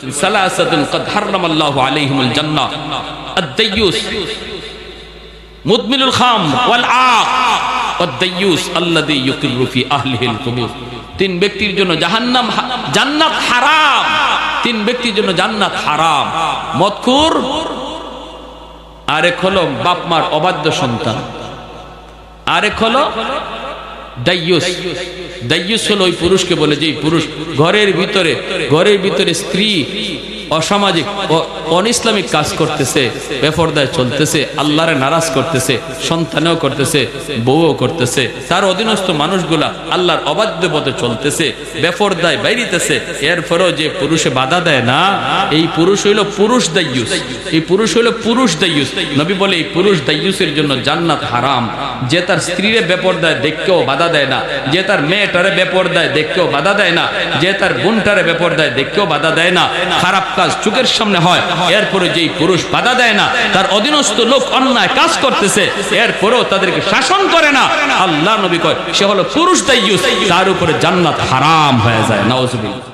সালাসাতুন ক্বাদ হারামাল্লাহু আলাইহিমুল জান্নাহ আদ-দাইয়ুস মুদমিনুল খাম ওয়াল আক ওয়াদ-দাইয়ুস আল্লাযী ইউকিরু ফি আহলিহিল কুবুর। তিন ব্যক্তির জন্য জাহান্নাম জান্নাত হারাম, তিন ব্যক্তির জন্য জান্নাত হারাম। মদখুর, আরেক হলো বাপ মার অবাধ্য সন্তান, আরেক হলো দাইয়ুস। দাইয়ুস হলো ওই পুরুষকে বলে যে পুরুষ ঘরের ভিতরে স্ত্রী অসামাজিক অনইসলামিক কাজ করতেছে, বেপরদায় চলতেছে, আল্লাহরে নারাজ করতেছে, সন্তানেও করতেছে, বউও করতেছে, তার অধীনস্থ মানুষগুলা আল্লাহর অবাধ্য পথে চলতেছে, বেপরদায় বাইরিতেছে, এরপরেও যে পুরুষে বাধা দেয় না, এই পুরুষ হইল পুরুষ দাইয়ুস। এই পুরুষ হইল পুরুষ দাইয়ুস। নবী বলে এই পুরুষ দাইয়ুসের জন্য জান্নাত হারাম। যে তার স্ত্রীরে বেপরদায় দেখকেও বাধা দেয় না, যে তার মেয়েটারে বেপরদায় দেখকেও বাধা দেয় না, যে তার বোনটারে বেপরদায় দেখকেও বাধা দেয় না, খারাপ কাজ চোখের সামনে হয়, এরপরে যেই পুরুষ বাধা দেয় না, তার অধীনস্থ লোক অন্যায় কাজ করতেছে, এরপরেও তাদেরকে শাসন করে না, আল্লাহ নবী কয় সে হলো পুরুষ দাইয়ুস, তার উপরে জান্নাত হারাম হয়ে যায়। নাউজুবিল্লাহ।